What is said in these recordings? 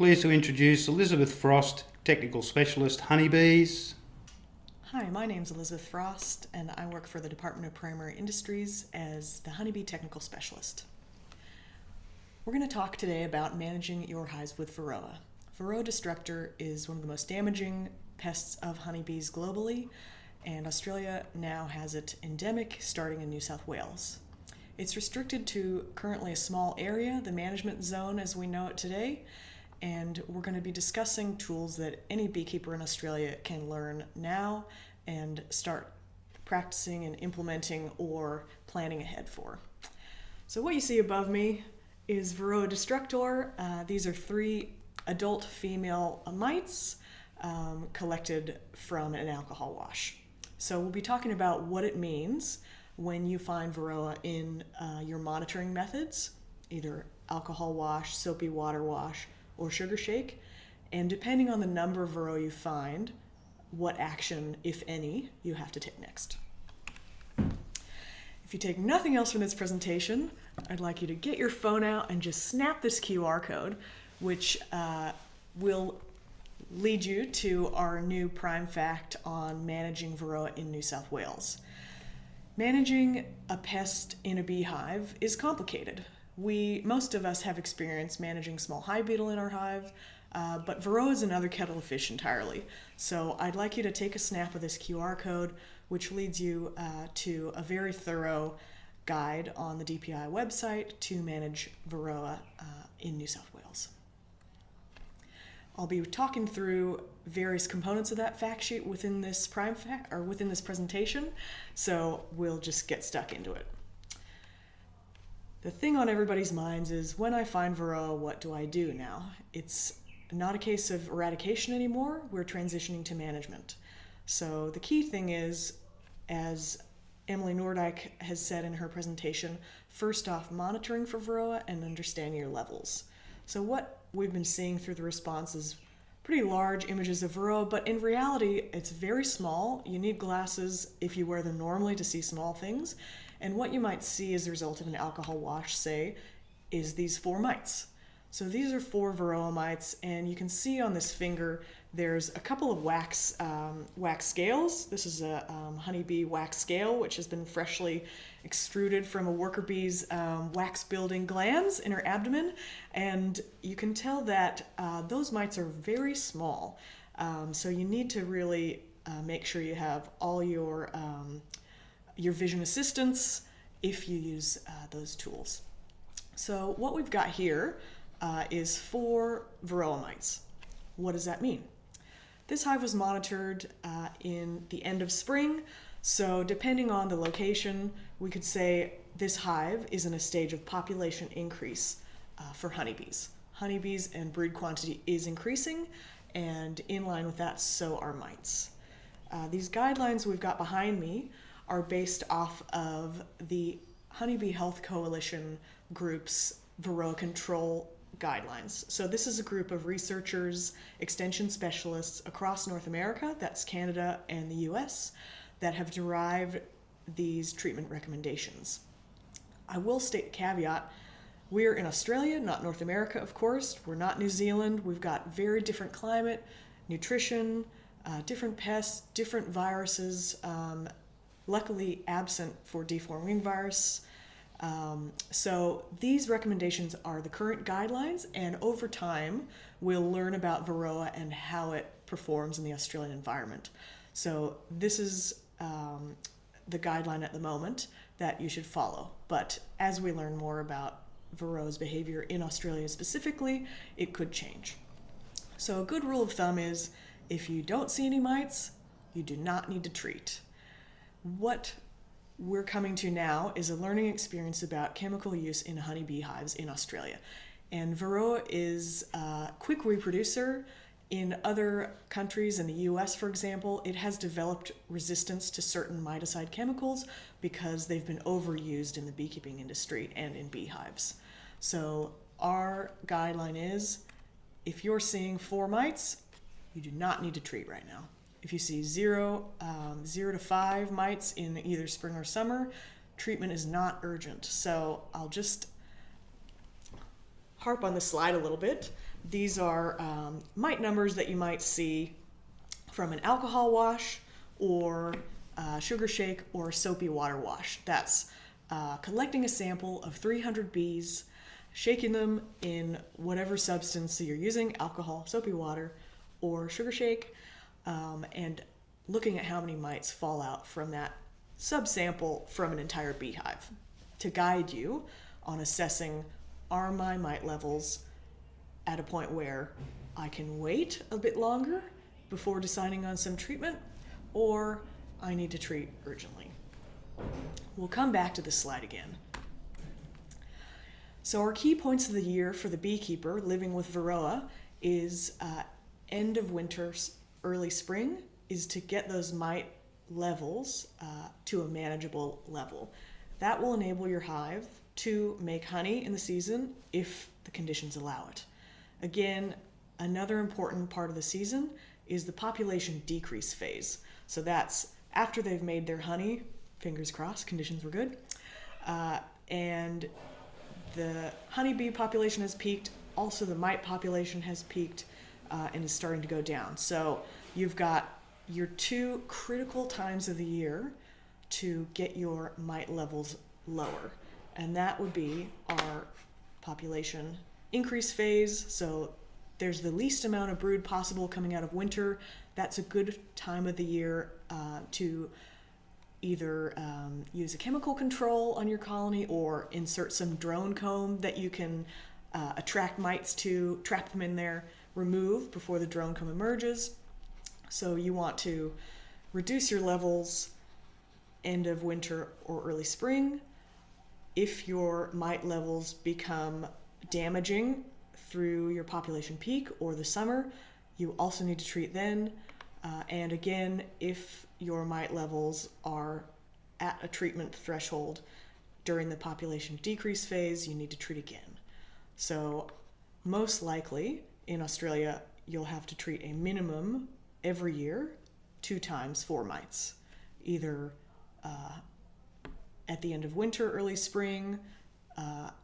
Pleased to introduce Elizabeth Frost, Technical Specialist, Honeybees. Hi, my name's Elizabeth Frost, and I work for the Department of Primary Industries as the Honeybee Technical Specialist. We're going to talk today about managing your hives with Varroa. Varroa destructor is one of the most damaging pests of honeybees globally, and Australia now has it endemic, starting in New South Wales. It's restricted to currently a small area, the management zone as we know it today, and we're going to be discussing tools that any beekeeper in Australia can learn now and start practicing and implementing or planning ahead for. So what you see above me is Varroa destructor. These are 3 adult female mites collected from an alcohol wash. So we'll be talking about what it means when you find Varroa in your monitoring methods, either alcohol wash, soapy water wash, or sugar shake, and depending on the number of Varroa you find, what action, if any, you have to take next. If you take nothing else from this presentation, I'd like you to get your phone out and just snap this QR code, which will lead you to our new prime fact on managing Varroa in New South Wales. Managing a pest in a beehive is complicated. Most of us have experience managing small hive beetle in our hive, but Varroa is another kettle of fish entirely. So I'd like you to take a snap of this QR code, which leads you to a very thorough guide on the DPI website to manage Varroa in New South Wales. I'll be talking through various components of that fact sheet within this within this presentation, so we'll just get stuck into it. The thing on everybody's minds is, when I find Varroa, what do I do now? It's not a case of eradication anymore, we're transitioning to management. So the key thing is, as Emily Nordyke has said in her presentation, first off, monitoring for Varroa and understanding your levels. So what we've been seeing through the response is pretty large images of Varroa, but in reality, it's very small. You need glasses if you wear them normally to see small things. And what you might see as a result of an alcohol wash, say, is these 4 mites. So these are 4 Varroa mites, and you can see on this finger there's a couple of wax scales. This is a honeybee wax scale, which has been freshly extruded from a worker bee's wax-building glands in her abdomen, and you can tell that those mites are very small. So you need to really make sure you have all your vision assistance if you use those tools. So what we've got here is 4 Varroa mites. What does that mean? This hive was monitored in the end of spring, so depending on the location, we could say this hive is in a stage of population increase for honeybees. Honeybees and brood quantity is increasing, and in line with that, so are mites. These guidelines we've got behind me are based off of the Honeybee Health Coalition group's Varroa control guidelines. So this is a group of researchers, extension specialists across North America, that's Canada and the US, that have derived these treatment recommendations. I will state a caveat. We're in Australia, not North America, of course. We're not New Zealand. We've got very different climate, nutrition, different pests, different viruses, luckily absent for deforming virus. So these recommendations are the current guidelines, and over time we'll learn about Varroa and how it performs in the Australian environment. So this is the guideline at the moment that you should follow. But as we learn more about Varroa's behavior in Australia specifically, it could change. So a good rule of thumb is, if you don't see any mites, you do not need to treat. What we're coming to now is a learning experience about chemical use in honeybee hives in Australia. And Varroa is a quick reproducer. In other countries, in the US for example, it has developed resistance to certain miticide chemicals because they've been overused in the beekeeping industry and in beehives. So our guideline is, if you're seeing 4 mites, you do not need to treat right now. If you see 0 to 5 mites in either spring or summer, treatment is not urgent. So I'll just harp on this slide a little bit. These are mite numbers that you might see from an alcohol wash or sugar shake or soapy water wash. That's collecting a sample of 300 bees, shaking them in whatever substance you're using, alcohol, soapy water, or sugar shake, and looking at how many mites fall out from that subsample from an entire beehive to guide you on assessing, are my mite levels at a point where I can wait a bit longer before deciding on some treatment, or I need to treat urgently. We'll come back to this slide again. So our key points of the year for the beekeeper living with Varroa is end of winter, early spring, is to get those mite levels to a manageable level. That will enable your hive to make honey in the season if the conditions allow it. Again, another important part of the season is the population decrease phase. So that's after they've made their honey, fingers crossed, conditions were good, and the honeybee population has peaked, also the mite population has peaked and is starting to go down. So you've got your two critical times of the year to get your mite levels lower, and that would be our population increase phase. So there's the least amount of brood possible coming out of winter. That's a good time of the year to either use a chemical control on your colony or insert some drone comb that you can attract mites to, trap them in there, remove before the drone comb emerges. So you want to reduce your levels end of winter or early spring. If your mite levels become damaging through your population peak or the summer, you also need to treat then. And again, if your mite levels are at a treatment threshold during the population decrease phase, you need to treat again. So most likely in Australia, you'll have to treat a minimum every year 2 times for mites, either at the end of winter, early spring,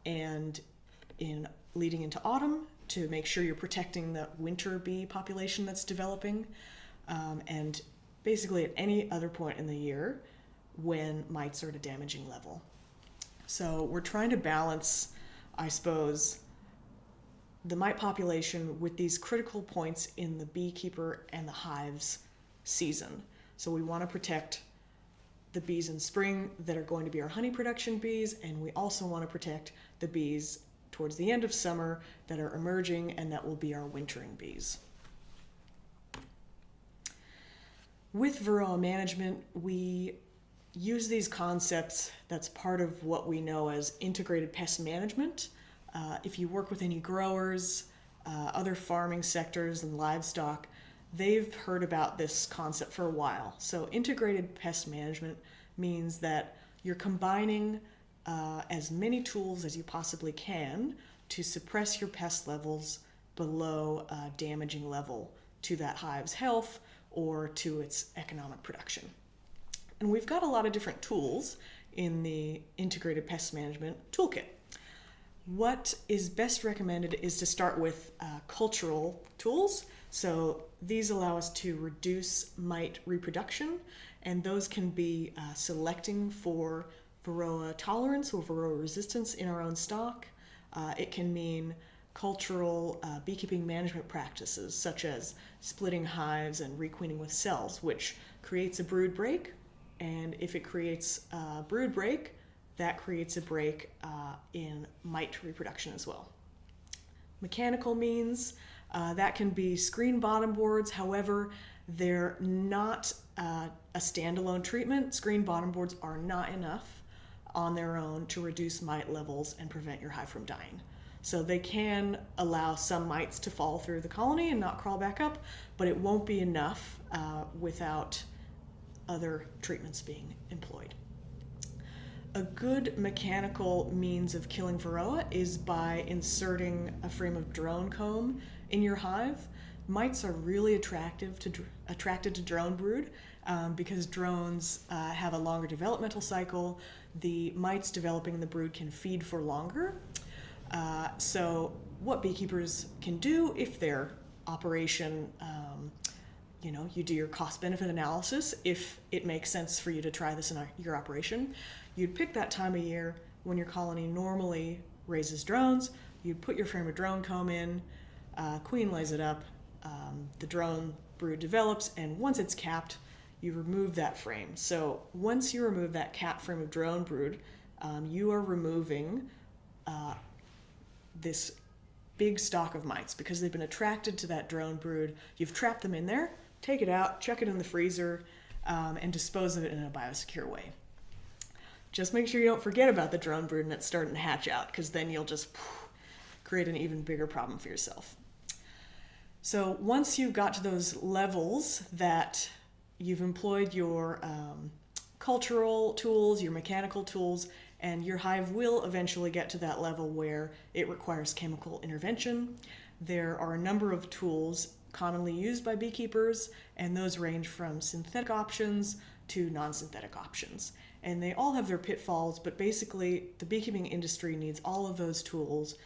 and in leading into autumn to make sure you're protecting the winter bee population that's developing, and basically at any other point in the year when mites are at a damaging level. So we're trying to balance, I suppose, the mite population with these critical points in the beekeeper and the hive's season. So we want to protect the bees in spring that are going to be our honey production bees, and we also want to protect the bees towards the end of summer that are emerging and that will be our wintering bees. With Varroa management, we use these concepts that's part of what we know as integrated pest management. If you work with any growers, other farming sectors and livestock, they've heard about this concept for a while. So integrated pest management means that you're combining as many tools as you possibly can to suppress your pest levels below a damaging level to that hive's health or to its economic production. And we've got a lot of different tools in the integrated pest management toolkit. What is best recommended is to start with cultural tools. So these allow us to reduce mite reproduction, and those can be selecting for Varroa tolerance or Varroa resistance in our own stock. It can mean cultural beekeeping management practices such as splitting hives and requeening with cells, which creates a brood break, and if it creates a brood break, that creates a break in mite reproduction as well. Mechanical means that can be screen bottom boards. However, they're not a standalone treatment. Screen bottom boards are not enough on their own to reduce mite levels and prevent your hive from dying. So they can allow some mites to fall through the colony and not crawl back up, but it won't be enough without other treatments being employed. A good mechanical means of killing Varroa is by inserting a frame of drone comb in your hive. Mites are really attracted to drone brood because drones have a longer developmental cycle. The mites developing in the brood can feed for longer. So what beekeepers can do if their operation, you do your cost-benefit analysis. If it makes sense for you to try this in your operation, you'd pick that time of year when your colony normally raises drones. You'd put your frame of drone comb in, queen lays it up, the drone brood develops, and once it's capped, you remove that frame. So once you remove that capped frame of drone brood, you are removing this big stock of mites because they've been attracted to that drone brood. You've trapped them in there. Take it out, chuck it in the freezer, and dispose of it in a biosecure way. Just make sure you don't forget about the drone brood and it's starting to hatch out, because then you'll just create an even bigger problem for yourself. So once you've got to those levels that you've employed your cultural tools, your mechanical tools, and your hive will eventually get to that level where it requires chemical intervention, there are a number of tools commonly used by beekeepers, and those range from synthetic options to non-synthetic options. And they all have their pitfalls, but basically the beekeeping industry needs all of those tools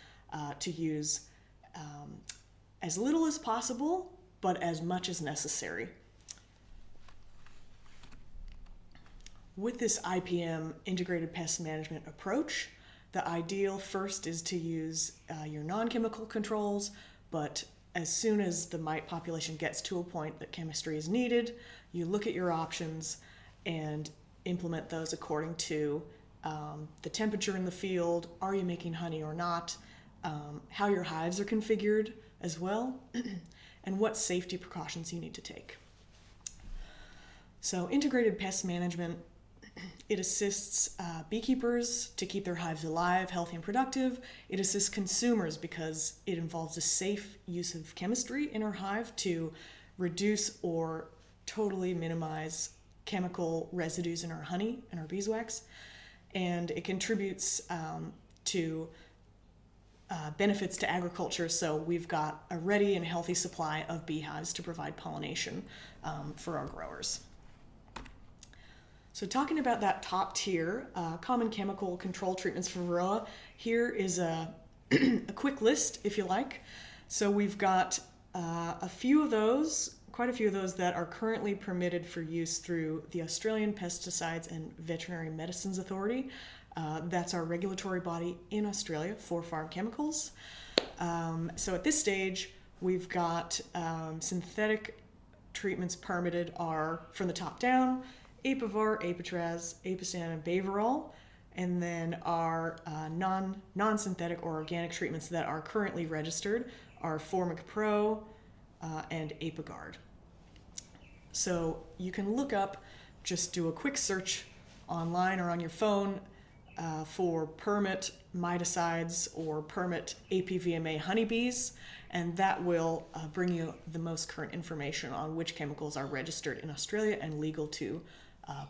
to use as little as possible, but as much as necessary. With this IPM, integrated pest management approach, the ideal first is to use your non-chemical controls, but as soon as the mite population gets to a point that chemistry is needed, you look at your options and implement those according to the temperature in the field, are you making honey or not, how your hives are configured as well, and what safety precautions you need to take. So integrated pest management, it assists beekeepers to keep their hives alive, healthy, and productive. It assists consumers because it involves a safe use of chemistry in our hive to reduce or totally minimize chemical residues in our honey and our beeswax. And it contributes to benefits to agriculture, so we've got a ready and healthy supply of beehives to provide pollination for our growers. So talking about that top tier, common chemical control treatments for Varroa, here is a quick list, if you like. So we've got a few of those, quite a few of those that are currently permitted for use through the Australian Pesticides and Veterinary Medicines Authority. That's our regulatory body in Australia for farm chemicals. So at this stage, we've got synthetic treatments permitted are, from the top down, Apivar, Apitraz, Apistan, and Baverol, and then our non-synthetic or organic treatments that are currently registered are Formic Pro and Apigard. So you can look up, just do a quick search online or on your phone for permit miticides or permit APVMA honeybees, and that will bring you the most current information on which chemicals are registered in Australia and legal to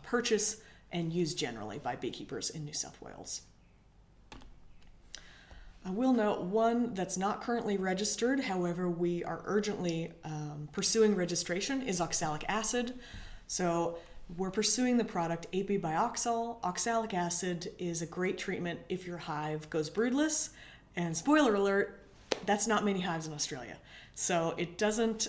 purchase and use generally by beekeepers in New South Wales. I will note one that's not currently registered, however we are urgently pursuing registration, is oxalic acid. So we're pursuing the product Apibioxol. Oxalic acid is a great treatment if your hive goes broodless, and spoiler alert, that's not many hives in Australia. So it doesn't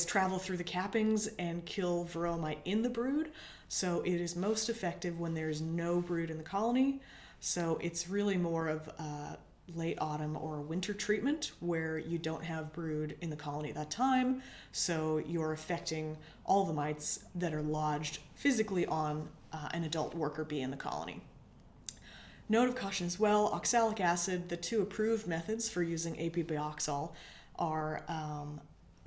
travel through the cappings and kill Varroa mite in the brood. So it is most effective when there's no brood in the colony. So it's really more of a late autumn or winter treatment where you don't have brood in the colony at that time. So you're affecting all the mites that are lodged physically on an adult worker bee in the colony. Note of caution as well, oxalic acid, the two approved methods for using Apibioxol are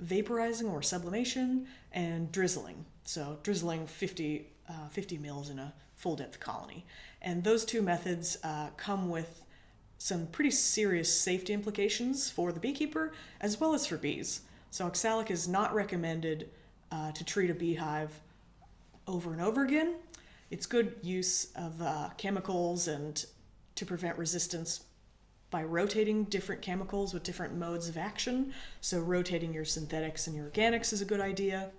vaporizing or sublimation and drizzling. So drizzling 50 mils in a full depth colony. And those two methods come with some pretty serious safety implications for the beekeeper as well as for bees. So oxalic is not recommended to treat a beehive over and over again. It's good use of chemicals and to prevent resistance by rotating different chemicals with different modes of action. So rotating your synthetics and your organics is a good idea.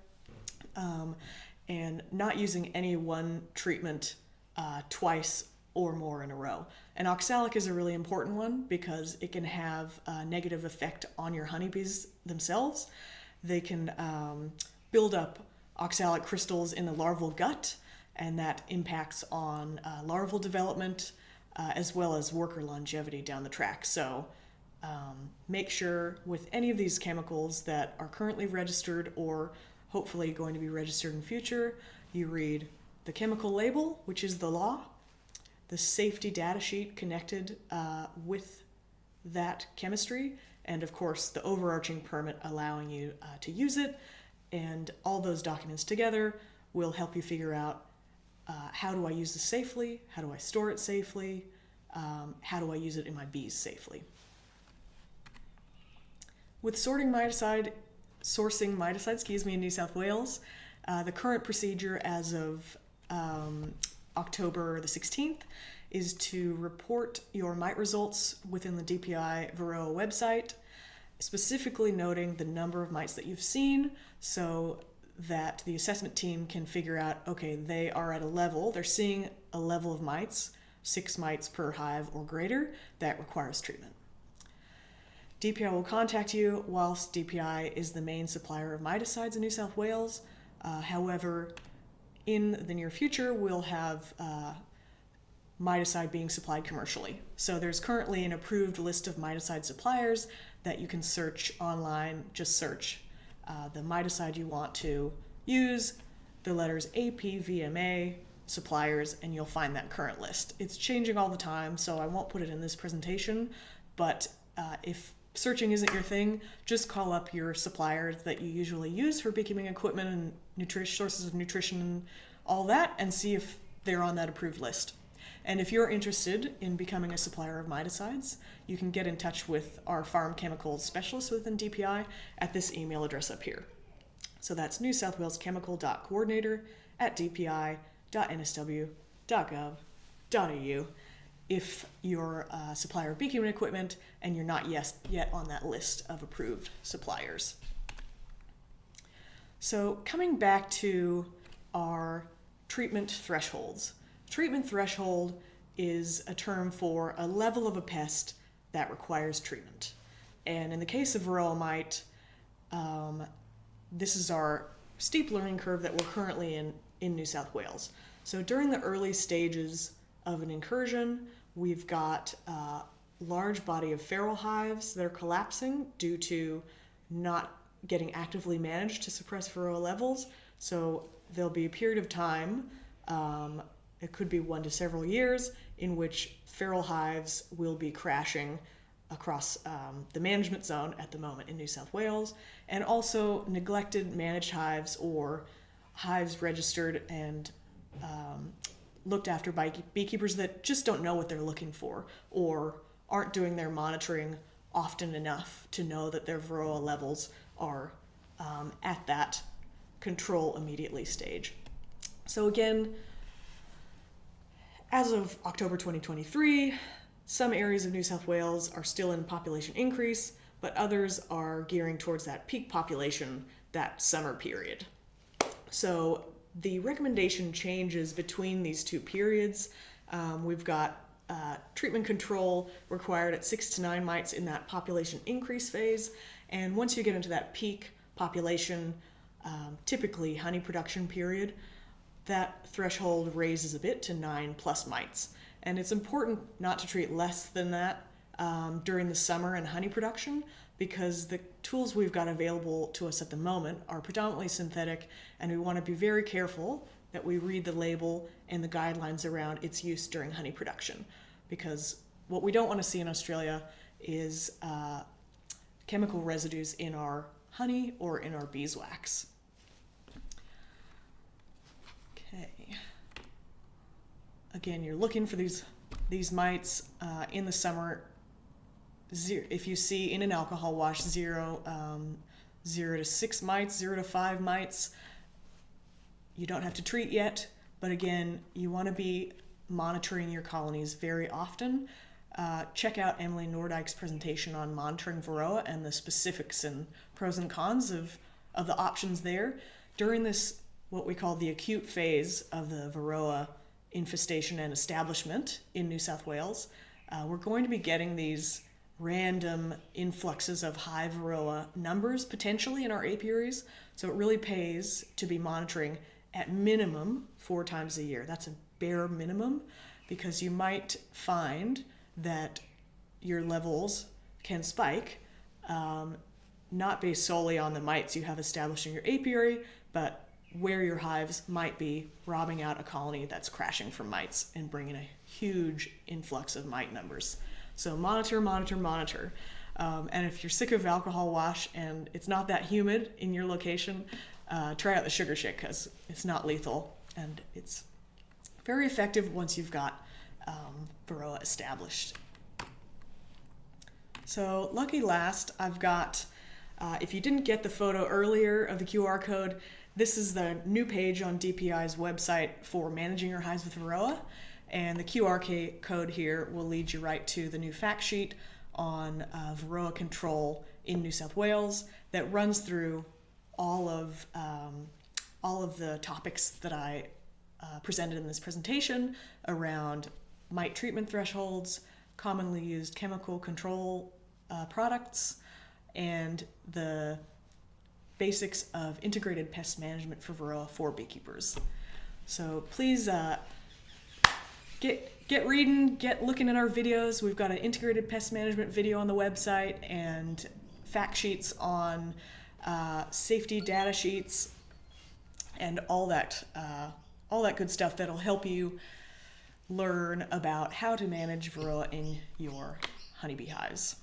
And not using any one treatment twice or more in a row. And oxalic is a really important one because it can have a negative effect on your honeybees themselves. They can build up oxalic crystals in the larval gut, and that impacts on larval development as well as worker longevity down the track. So make sure with any of these chemicals that are currently registered or hopefully going to be registered in future, you read the chemical label, which is the law, the safety data sheet connected with that chemistry, and of course the overarching permit allowing you to use it. And all those documents together will help you figure out how do I use this safely, how do I store it safely, how do I use it in my bees safely. With sourcing miticide, in New South Wales, the current procedure as of October the 16th is to report your mite results within the DPI Varroa website, specifically noting the number of mites that you've seen so that the assessment team can figure out, okay, they are at a level, they're seeing a level of mites, 6 mites per hive or greater, that requires treatment. DPI will contact you whilst DPI is the main supplier of miticides in New South Wales. However, in the near future, we'll have miticide being supplied commercially. So there's currently an approved list of miticide suppliers that you can search online. Just search the miticide you want to use, the letters APVMA, suppliers, and you'll find that current list. It's changing all the time, so I won't put it in this presentation, but if searching isn't your thing, just call up your suppliers that you usually use for beekeeping equipment and sources of nutrition and all that, and see if they're on that approved list. And if you're interested in becoming a supplier of miticides, you can get in touch with our farm chemicals specialist within DPI at this email address up here. So that's newsouthwaleschemical.coordinator@dpi.nsw.gov.au if you're a supplier of beekeeping equipment and you're not yet on that list of approved suppliers. So coming back to our treatment thresholds. Treatment threshold is a term for a level of a pest that requires treatment. And in the case of Varroa mite, this is our steep learning curve that we're currently in New South Wales. So during the early stages of an incursion, we've got a large body of feral hives that are collapsing due to not getting actively managed to suppress Varroa levels. So there'll be a period of time, it could be 1 to several years, in which feral hives will be crashing across the management zone at the moment in New South Wales, and also neglected managed hives or hives registered and looked after by beekeepers that just don't know what they're looking for or aren't doing their monitoring often enough to know that their Varroa levels are at that control immediately stage. So again, as of October 2023, some areas of New South Wales are still in population increase, but others are gearing towards that peak population, that summer period. So the recommendation changes between these two periods. We've got treatment control required at 6 to 9 mites in that population increase phase. And once you get into that peak population, typically honey production period, that threshold raises a bit to 9+ mites. And it's important not to treat less than that during the summer and honey production, because the tools we've got available to us at the moment are predominantly synthetic, and we want to be very careful that we read the label and the guidelines around its use during honey production, because what we don't want to see in Australia is chemical residues in our honey or in our beeswax. Okay. Again, you're looking for these mites in the summer. If you see in an alcohol wash 0 to 6 mites, 0 to 5 mites, you don't have to treat yet. But again, you want to be monitoring your colonies very often. Check out Emily Nordyke's presentation on monitoring Varroa and the specifics and pros and cons of the options there. During this, what we call the acute phase of the Varroa infestation and establishment in New South Wales, we're going to be getting these random influxes of high Varroa numbers potentially in our apiaries. So it really pays to be monitoring at minimum 4 times a year. That's a bare minimum, because you might find that your levels can spike, not based solely on the mites you have established in your apiary, but where your hives might be robbing out a colony that's crashing from mites and bringing a huge influx of mite numbers. So monitor, monitor, monitor. And if you're sick of alcohol wash and it's not that humid in your location, try out the sugar shake, because it's not lethal and it's very effective once you've got Varroa established. So lucky last, I've got, if you didn't get the photo earlier of the QR code, this is the new page on DPI's website for managing your hives with Varroa. And the QR code here will lead you right to the new fact sheet on Varroa control in New South Wales that runs through all of the topics that I presented in this presentation around mite treatment thresholds, commonly used chemical control products, and the basics of integrated pest management for Varroa for beekeepers. So please get reading, get looking at our videos. We've got an integrated pest management video on the website and fact sheets on safety data sheets and all that good stuff that'll help you learn about how to manage Varroa in your honeybee hives.